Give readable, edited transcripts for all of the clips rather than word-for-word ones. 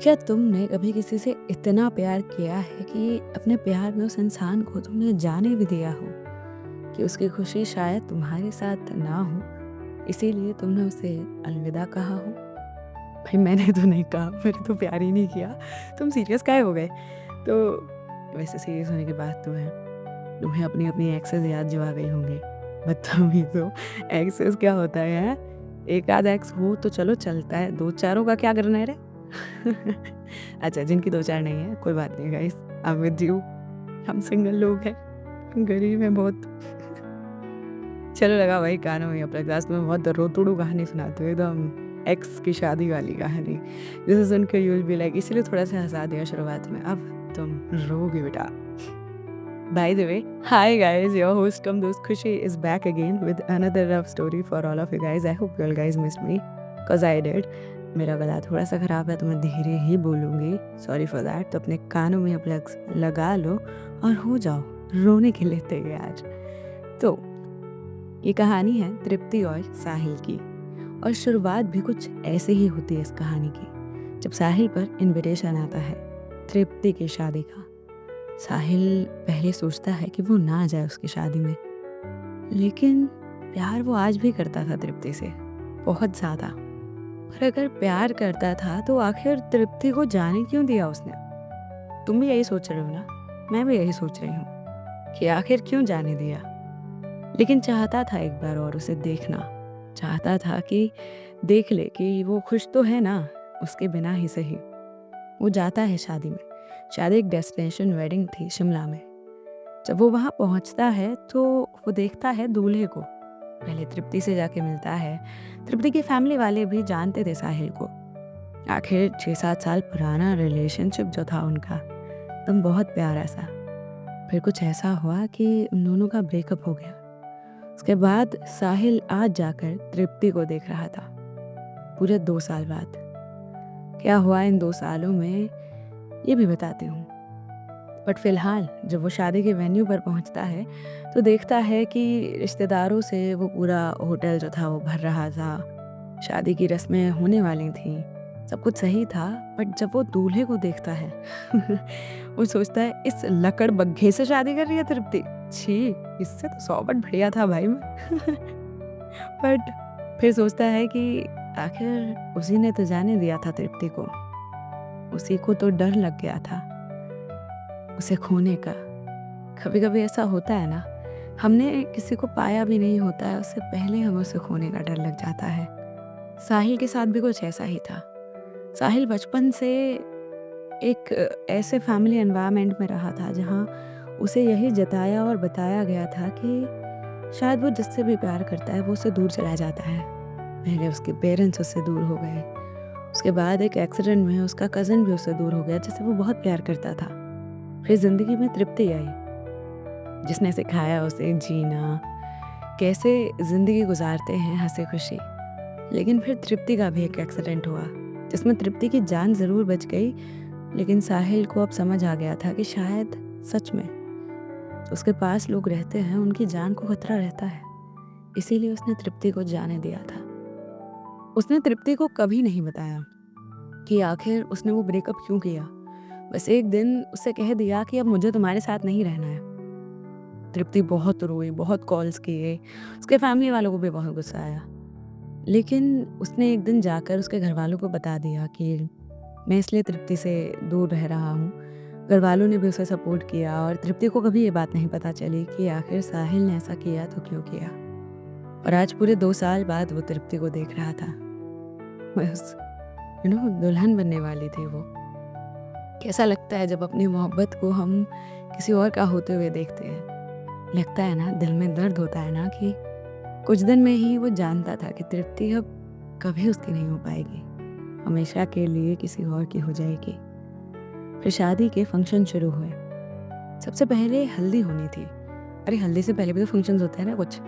क्या तुमने कभी किसी से इतना प्यार किया है कि अपने प्यार में उस इंसान को तुमने जाने भी दिया हो कि उसकी खुशी शायद तुम्हारे साथ ना हो, इसीलिए तुमने उसे अलविदा कहा हो? भाई मैंने तो नहीं कहा, मैंने तो प्यार ही नहीं किया। तुम सीरियस काहे हो गए? तो वैसे सीरियस होने की बात तो है, तुम्हें अपनी एक्सेस याद जो आ गई होंगी। बदतमीज़ हो, एक्सेस क्या होता है हैं? एक आध एक्स हो तो चलो चलता है, 2-4 का क्या करना है रे? अच्छा, जिनकी 2-4 नहीं है, कोई बात नहीं guys, I am with you. हम सिंगल लोग हैं, गरीब हैं बहुत। चलो लगा भाई कानों में अपने क्लास में बहुत रोतुड़ू कहानी सुनाती हूँ, एकदम एक्स की शादी वाली कहानी, जिसे सुनकर यू विल बी लाइक, इसीलिए थोड़ा-सा हँसा दिया शुरुआत में, अब तुम रोओगे बेटा। By the way, hi guys, your host Kam Dost Khushi is back again with another love story for all of you guys. I hope you all guys missed me, cause I did. मेरा गला थोड़ा सा ख़राब है तो मैं धीरे ही बोलूँगी, सॉरी फॉर दैट। तो अपने कानों में प्लग्स लगा लो और हो जाओ रोने के लिए तैयार। तो ये कहानी है तृप्ति और साहिल की, और शुरुआत भी कुछ ऐसे ही होती है इस कहानी की, जब साहिल पर इनविटेशन आता है तृप्ति की शादी का। साहिल पहले सोचता है कि वो ना जाए उसकी शादी में, लेकिन प्यार वो आज भी करता था तृप्ति से, बहुत ज़्यादा। पर अगर प्यार करता था तो आखिर तृप्ति को जाने क्यों दिया उसने? तुम भी यही सोच रहे हो ना? मैं भी यही सोच रही हूँ कि आखिर क्यों जाने दिया। लेकिन चाहता था एक बार और उसे देखना, चाहता था कि देख ले कि वो खुश तो है ना, उसके बिना ही सही। वो जाता है शादी में। शादी एक डेस्टिनेशन वेडिंग थी शिमला में। जब वो वहाँ पहुँचता है तो वो देखता है दूल्हे को। पहले तृप्ति से जाके मिलता है। तृप्ति की फैमिली वाले भी जानते थे साहिल को। आखिर 6-7 साल पुराना रिलेशनशिप जो था उनका, एकदम बहुत प्यारा सा। फिर कुछ ऐसा हुआ कि उन दोनों का ब्रेकअप हो गया। उसके बाद साहिल आज जाकर तृप्ति को देख रहा था, पूरे 2 साल बाद। क्या हुआ इन 2 सालों में ये भी बताती हूँ। बट फ़िलहाल जब वो शादी के वेन्यू पर पहुँचता है तो देखता है कि रिश्तेदारों से वो पूरा होटल जो था वो भर रहा था। शादी की रस्में होने वाली थीं, सब कुछ सही था। बट जब वो दूल्हे को देखता है वो सोचता है इस लकड़बग्घे से शादी कर रही है तृप्ति। छी! इससे तो 100 बट बढ़िया था भाई मैं। बट फिर सोचता है कि आखिर उसी ने तो जाने दिया था तृप्ति को। उसी को तो डर लग गया था उसे खोने का। कभी-कभी ऐसा होता है ना, हमने किसी को पाया भी नहीं होता है, उससे पहले हमें उसे खोने का डर लग जाता है। साहिल के साथ भी कुछ ऐसा ही था। साहिल बचपन से एक ऐसे फैमिली एनवायरनमेंट में रहा था जहाँ उसे यही जताया और बताया गया था कि शायद वो जिससे भी प्यार करता है वो उससे दूर चला जाता है। पहले उसके पेरेंट्स उससे दूर हो गए, उसके बाद एक एक्सीडेंट में उसका कज़न भी उससे दूर हो गया जिससे वो बहुत प्यार करता था। फिर ज़िंदगी में तृप्ति आई, जिसने सिखाया उसे जीना, कैसे ज़िंदगी गुजारते हैं हँसी खुशी। लेकिन फिर तृप्ति का भी एक एक्सीडेंट हुआ, जिसमें तृप्ति की जान ज़रूर बच गई, लेकिन साहिल को अब समझ आ गया था कि शायद सच में उसके पास लोग रहते हैं, उनकी जान को खतरा रहता है। इसीलिए उसने तृप्ति को जाने दिया था। उसने तृप्ति को कभी नहीं बताया कि आखिर उसने वो ब्रेकअप क्यों किया। बस एक दिन उसे कह दिया कि अब मुझे तुम्हारे साथ नहीं रहना है। तृप्ति बहुत रोई, बहुत कॉल्स किए, उसके फैमिली वालों को भी बहुत गुस्सा आया। लेकिन उसने एक दिन जाकर उसके घरवालों को बता दिया कि मैं इसलिए तृप्ति से दूर रह रहा हूँ। घरवालों ने भी उसे सपोर्ट किया और तृप्ति को कभी ये बात नहीं पता चली कि आखिर साहिल ने ऐसा किया तो क्यों किया। और आज पूरे 2 साल बाद वो तृप्ति को देख रहा था। बस दुल्हन बनने वाली थी वो। कैसा लगता है जब अपनी मोहब्बत को हम किसी और का होते हुए देखते हैं। लगता है ना, दिल में दर्द होता है ना कि कुछ दिन में ही वो जानता था कि तृप्ति अब कभी उसकी नहीं हो पाएगी, हमेशा के लिए किसी और की हो जाएगी। फिर शादी के फंक्शन शुरू हुए। सबसे पहले हल्दी होनी थी। अरे हल्दी से पहले भी तो फंक्शंस होते हैं ना कुछ।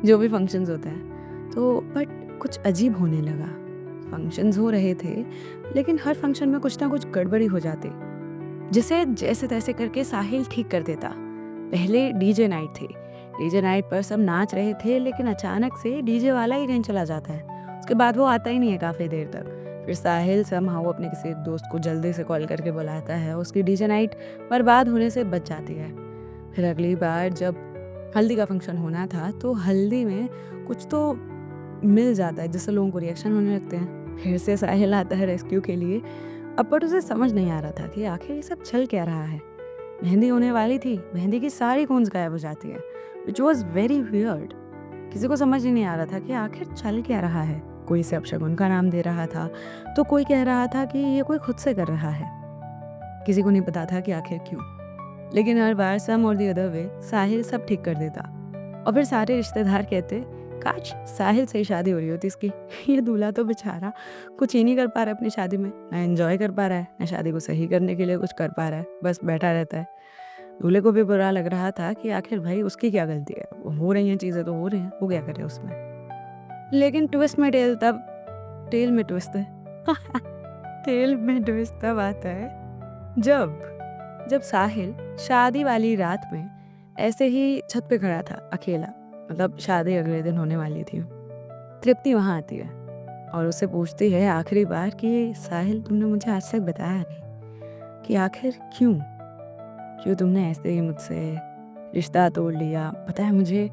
जो भी फंक्शंस होते हैं तो बट कुछ अजीब होने लगा। फंक्शंस हो रहे थे लेकिन हर फंक्शन में कुछ ना कुछ गड़बड़ी हो जाती, जिसे जैसे तैसे करके साहिल ठीक कर देता। पहले डीजे नाइट थी। डीजे नाइट पर सब नाच रहे थे, लेकिन अचानक से डीजे वाला ही नहीं चला जाता है। उसके बाद वो आता ही नहीं है काफ़ी देर तक। फिर साहिल समहाउ अपने किसी दोस्त को जल्दी से कॉल करके बुलाता है, उसकी डीजे नाइट बर्बाद होने से बच जाती है। फिर अगली बार जब हल्दी का फंक्शन होना था तो हल्दी में कुछ तो मिल जाता है जिससे लोगों को रिएक्शन होने लगते हैं। फिर से साहिल आता है रेस्क्यू के लिए। अब बट उसे समझ नहीं आ रहा था कि आखिर ये सब चल क्या रहा है। मेहंदी होने वाली थी, मेहंदी की सारी कूंज गायब हो जाती है, विच वॉज वेरी वियर्ड। किसी को समझ ही नहीं आ रहा था कि आखिर चल क्या रहा है। कोई इसे अपशगुन का नाम दे रहा था तो कोई कह रहा था कि ये कोई खुद से कर रहा है। किसी को नहीं पता था कि आखिर क्यों। लेकिन हर बार सम और दी अदर वे साहिल सब ठीक कर देता। और फिर सारे रिश्तेदार कहते काश साहिल से ही शादी हो रही होती इसकी। ये दूल्हा तो बेचारा कुछ ही नहीं कर पा रहा है अपनी शादी में, ना एंजॉय कर पा रहा है, ना शादी को सही करने के लिए कुछ कर पा रहा है, बस बैठा रहता है। दूल्हे को भी बुरा लग रहा था कि आखिर भाई उसकी क्या गलती है, हो रही हैं चीज़ें तो हो रही हैं, वो क्या करे उसमें। लेकिन ट्विस्ट में टेल तब टेल में ट्विस्ट है टेल में ट्विस्ट तब आता है जब साहिल शादी वाली रात में ऐसे ही छत पे खड़ा था अकेला, मतलब शादी अगले दिन होने वाली थी। तृप्ति वहाँ आती है और उससे पूछती है आखिरी बार कि साहिल तुमने मुझे आज तक बताया नहीं कि आखिर क्यों तुमने ऐसे ही मुझसे रिश्ता तोड़ लिया। पता है मुझे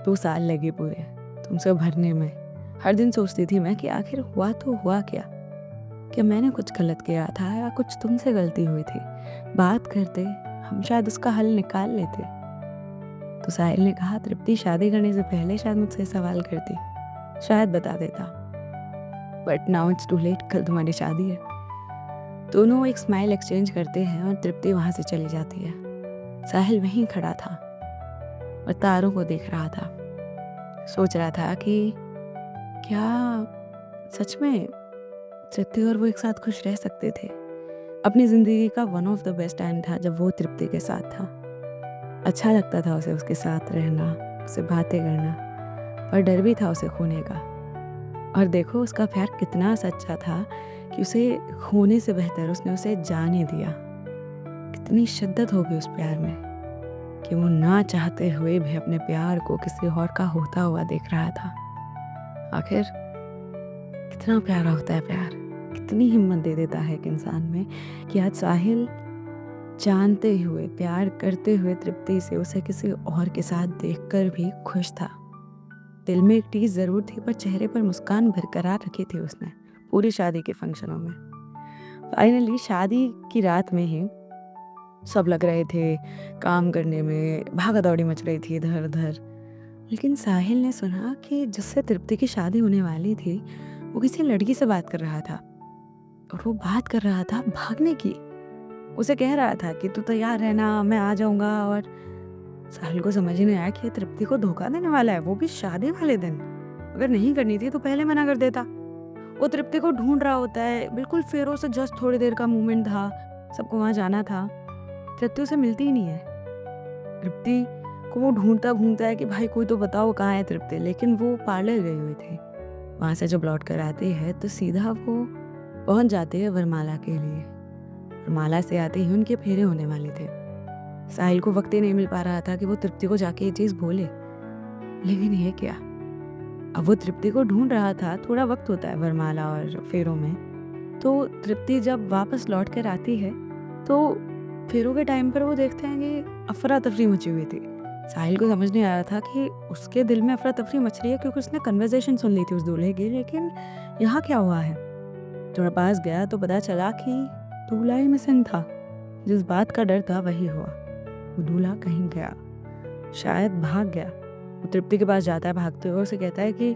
2 साल लगे पूरे तुमसे भरने में। हर दिन सोचती थी मैं कि आखिर हुआ तो हुआ क्या मैंने कुछ गलत किया था या कुछ तुमसे गलती हुई थी। बात करते हम शायद उसका हल निकाल लेते। तो साहिल ने कहा तृप्ति शादी करने से पहले शायद मुझसे सवाल करती, शायद बता देता, but now it's too late, कल तुम्हारी शादी है। दोनों एक स्माइल एक्सचेंज करते हैं और तृप्ति वहाँ से चली जाती है। साहिल वहीं खड़ा था और तारों को देख रहा था, सोच रहा था कि क्या सच में तृप्ति और वो एक साथ खुश रह सकते थे। अपनी ज़िंदगी का one of the best time था जब वो तृप्ति के साथ था। अच्छा लगता था उसे उसके साथ रहना, उससे बातें करना, पर डर भी था उसे खोने का। और देखो उसका प्यार कितना सच्चा था कि उसे खोने से बेहतर उसने उसे जाने दिया। कितनी शिद्दत होगी उस प्यार में कि वो ना चाहते हुए भी अपने प्यार को किसी और का होता हुआ देख रहा था। आखिर कितना प्यारा होता है प्यार, कितनी हिम्मत दे देता है एक इंसान में कि आज साहिल जानते हुए प्यार करते हुए तृप्ति से उसे किसी और के साथ देखकर भी खुश था। दिल में एक टीस ज़रूर थी पर चेहरे पर मुस्कान बरकरार रखी थी उसने पूरी शादी के फंक्शनों में। फाइनली शादी की रात में ही सब लग रहे थे काम करने में, भागा दौड़ी मच रही थी इधर उधर। लेकिन साहिल ने सुना कि जिससे तृप्ति की शादी होने वाली थी वो किसी लड़की से बात कर रहा था और वो बात कर रहा था भागने की। उसे कह रहा था कि तू तैयार रहना, मैं आ जाऊंगा। और साहिल को समझ ही नहीं आया कि ये तृप्ति को धोखा देने वाला है, वो भी शादी वाले दिन। अगर नहीं करनी थी तो पहले मना कर देता। वो तृप्ति को ढूंढ रहा होता है, बिल्कुल फेरों से जस्ट थोड़ी देर का मूवमेंट था, सबको वहाँ जाना था। तृप्ति उसे मिलती ही नहीं है। तृप्ति को वो ढूंढता है कि भाई कोई तो बताओ कहाँ है तृप्ति, लेकिन वो पार्लर गई हुई थी। वहाँ से जब लौट कर आती है तो सीधा वो पहुँच जाती है वरमाला के लिए। वरमाला से आते ही उनके फेरे होने वाले थे। साहिल को वक्त ही नहीं मिल पा रहा था कि वो तृप्ति को जाके ये चीज़ बोले, लेकिन ये क्या, अब वो तृप्ति को ढूंढ रहा था। थोड़ा वक्त होता है वरमाला और फेरों में। तो तृप्ति जब वापस लौट कर आती है तो फेरों के टाइम पर वो देखते हैं कि अफरा तफरी मची हुई थी। साहिल को समझ नहीं आ रहा था कि उसके दिल में अफरा तफरी मच रही है क्योंकि उसने कन्वर्सेशन सुन ली थी उस दूल्हे की, लेकिन यहाँ क्या हुआ है। थोड़ा पास गया तो पता चला कि दूल्हा ही मिसिंग था। जिस बात का डर था वही हुआ। वो दूल्हा कहीं गया, शायद भाग गया। वो तृप्ति के पास जाता है भागते हुए, उसे कहता है कि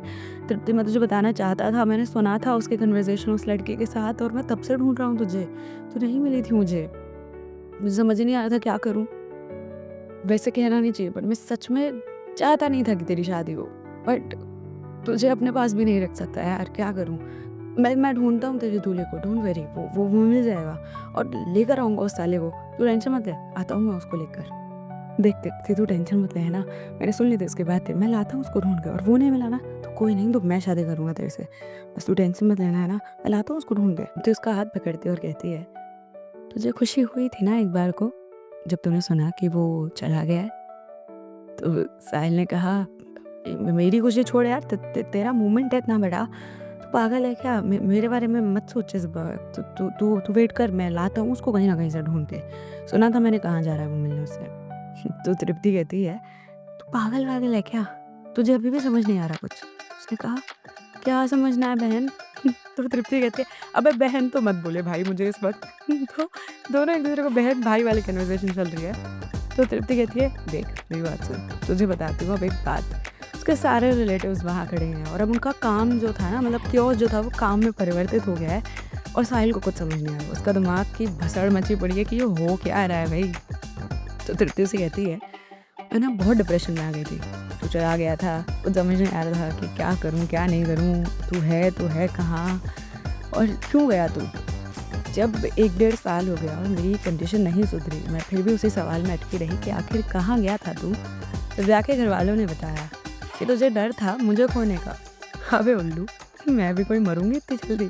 तृप्ति मैं तुझे बताना चाहता था, मैंने सुना था उसके कन्वर्सेशन उस लड़के के साथ और मैं तब से ढूंढ रहा हूँ तुझे, तू नहीं मिली थी मुझे समझ नहीं आ रहा था क्या करूँ। वैसे कहना नहीं चाहिए पर मैं सच में चाहता नहीं था कि तेरी शादी हो, बट तुझे अपने पास भी नहीं रख सकता यार, क्या करूँ। मैं ढूंढता हूँ तेरे दूल्हे को, ढूंढ वेरी, वो मिल जाएगा और लेकर आऊँगा उस साले को, तू टेंशन मत ले, आता हूँ मैं उसको लेकर। देख तू टेंशन मत ले, है ना, मैंने सुन ली थी उसकी बात, मैं लाता हूँ उसको ढूंढ कर, और वो नहीं मिला ना तो कोई नहीं, तो मैं शादी करूँगा तेरे से, बस तू टेंशन मत लेना, है ना, मैं लाता हूँ उसको ढूंढ के। तो उसका हाथ पकड़ती और कहती है तुझे खुशी हुई थी ना एक बार को जब तूने सुना कि वो चला गया है। तो साहिल ने कहा मेरी खुशी छोड़ यार, तेरा मूवमेंट है इतना बड़ा, पागल है क्या? मेरे बारे में मत सोच इस बार। तू तू तू तू वेट कर, मैं लाता हूँ उसको कहीं न कहीं से ढूँढ के। सुना था मैंने कहाँ जा रहा है वो मिलने उससे। तो तृप्ति कहती है, "तू पागल-वागल है क्या? तुझे अभी भी समझ नहीं आ रहा कुछ?" उसने कहा, "क्या समझना है बहन?" तो तृप्ति कहती है, "अबे बहन तो मत बोले भाई मुझे इस वक़्त।" तो दोनों एक-दूसरे को बहन-भाई वाली कन्वर्सेशन चल रही है। तो तृप्ति कहती है, "देख मेरी बात सुन, तुझे बताती हूँ अब एक बात।" उसके सारे रिलेटिव्स वहाँ खड़े हैं और अब उनका काम जो था ना, मतलब क्योस जो था वो काम में परिवर्तित हो गया है और साहिल को कुछ समझ नहीं आ रहा। उसका दिमाग की भसड़ मची पड़ी है कि ये हो क्या रहा है भई? तो तृप्ति उसे कहती है, मैं ना बहुत डिप्रेशन में आ गई थी। तू चला गया था, कुछ समझ नहीं आ रहा था कि क्या करूँ, क्या नहीं करूँ? तू है कहाँ? और क्यों गया तू? जब 1 डेढ़ साल हो गया और मेरी कंडीशन नहीं सुधरी, मैं फिर भी उसी सवाल में अटकी रही कि आखिर कहाँ गया था तू? तब जाके घरवालों ने बताया कि तुझे डर था मुझे खोने का। अबे उल्लू, मैं भी कोई मरूँगी इतनी जल्दी?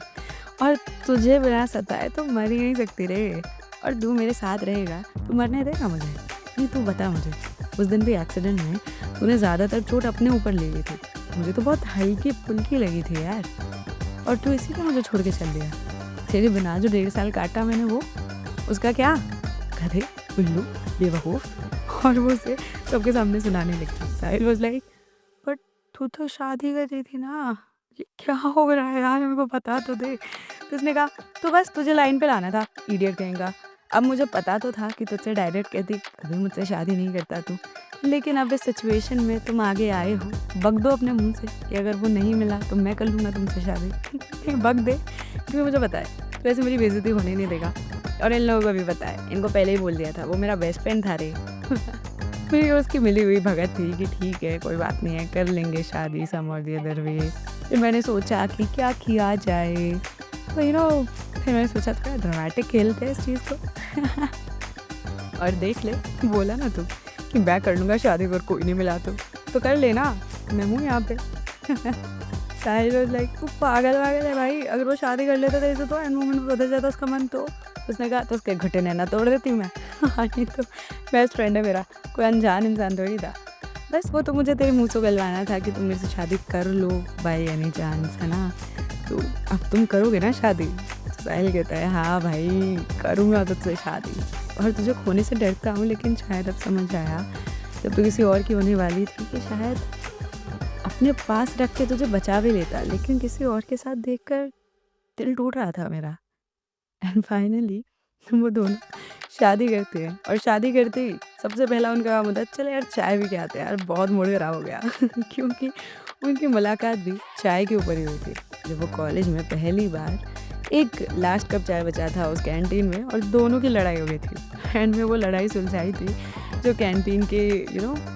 और तुझे बिना सताए तो मर ही नहीं सकती रे। और तू मेरे साथ रहेगा, तू मरने देगा मुझे? नहीं तू बता मुझे, उस दिन भी एक्सीडेंट में तूने ज़्यादातर चोट अपने ऊपर ले ली थी। मुझे तो बहुत हल्की-फुल्की लगी थी यार। और तू इसीलिए मुझे छोड़ के चल दिया। तेरे बिना जो 1.5 साल काटा मैंने वो, उसका क्या? गधे, उल्लू, बेवकूफ़। और वो उसे सबके सामने सुनाने लगी। साहिल वाज़ लाइक, बट तू तो शादी कर रही थी ना, ये क्या हो रहा है यार मेरे को बता तो दे। तो उसने कहा, तो बस तुझे लाइन पे लाना था, इडियट कहीं का। अब मुझे पता तो था कि तुझसे डायरेक्ट कहती कभी मुझसे शादी नहीं करता तू, लेकिन अब इस सिचुएशन में तुम आगे आए हो, बक दो अपने मुँह से कि अगर वो नहीं मिला तो मैं कर लूँगा तुमसे शादी। नहीं बक दे, क्योंकि मुझे पता है तो ऐसे मेरी बेइज़्ज़ती होने नहीं देगा। और इन लोगों को भी पता है, इनको पहले ही बोल दिया था, वो मेरा बेस्ट फ्रेंड था रे। फिर उसकी मिली हुई भगत थी कि ठीक है कोई बात नहीं है, कर लेंगे शादी सम और द अदर वे। फिर मैंने सोचा कि क्या किया जाए, तो फिर मैंने सोचा थोड़ा ड्रामेटिक खेलते हैं इस चीज़ को। और देख ले, बोला ना तू कि मैं कर लूँगा शादी अगर कोई नहीं मिला तो कर लेना, मैं हूँ यहाँ पे। साहिल वाज़ लाइक, तू पागल-वागल है भाई, अगर वो शादी कर लेता तेरे से तो एंड मोमेंट में बदल जाता उसका मन तो। उसने कहा, तो उसके घुटने ना तोड़ देती मैं। हाँ, नहीं तो बेस्ट फ्रेंड है मेरा, कोई अनजान इंसान थोड़ी था। बस वो तो मुझे तेरे मुँह से उगलवाना था कि तुम मेरे से शादी कर लो बाय एनी चांस, है ना? तो अब तुम करोगे ना शादी? तो साहिल कहता है, हाँ भाई, करूँगा तुझसे शादी और तुझे खोने से डरता हूँ, लेकिन शायद अब समझ आया जब तू किसी और की होने वाली थी कि शायद अपने पास रख के तुझे बचा भी लेता, लेकिन किसी और के साथ देखकर दिल टूट रहा था मेरा। एंड फाइनली वो दोनों शादी करते हैं और शादी करते ही सबसे पहला उनका काम होता है, चलो यार चाय पी के आते हैं यार, बहुत मूड खराब हो गया। क्योंकि उनकी मुलाकात भी चाय के ऊपर ही हुई थी। जब वो कॉलेज में पहली बार एक लास्ट कप चाय बचा था उस कैंटीन में और दोनों की लड़ाई हो गई थी। एंड में वो लड़ाई सुलझाई थी जो कैंटीन के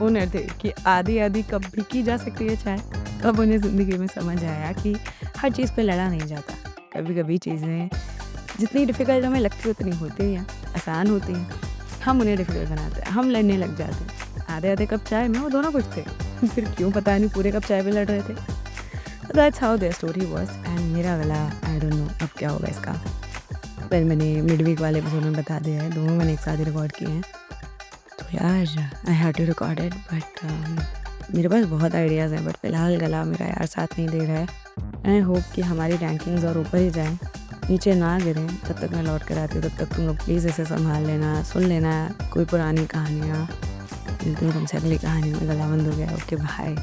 ओनर थे कि आधी-आधी कप भी की जा सकती है चाय। तब उन्हें ज़िंदगी में समझ आया कि हर चीज़ पे लड़ा नहीं जाता। कभी-कभी चीज़ें जितनी डिफ़िकल्ट हमें लगती है उतनी होती हैं, आसान होती हैं। हम उन्हें डिफ़िकल्ट बनाते हैं, हम लड़ने लग जाते हैं। आधे-आधे कप चाय में वो दोनों खुश थे। फिर क्यों पता नहीं पूरे कप चाय पे लड़ रहे थे। That's how their story was and मेरा गला आई डोंट नो अब क्या होगा इसका। पर मैंने मिड वीक वाले एपिसोड में बता दिया है, दोनों मैंने एक साथ ही रिकॉर्ड किए हैं। तो यार I had to record it but मेरे पास बहुत आइडियाज़ हैं बट फ़िलहाल गला मेरा यार साथ नहीं दे रहा है। आई होप कि हमारी रैंकिंग्स और ऊपर ही जाएँ, नीचे ना गिरें। जब तक मैं लौट कर आती हूँ तब तक तुम लोग प्लीज़ इसे संभाल लेना, सुन लेना कोई पुरानी कहानियाँ। मिलती हूँ तुमसे अगली कहानी में। गला बंद हो गया, ओके बाय।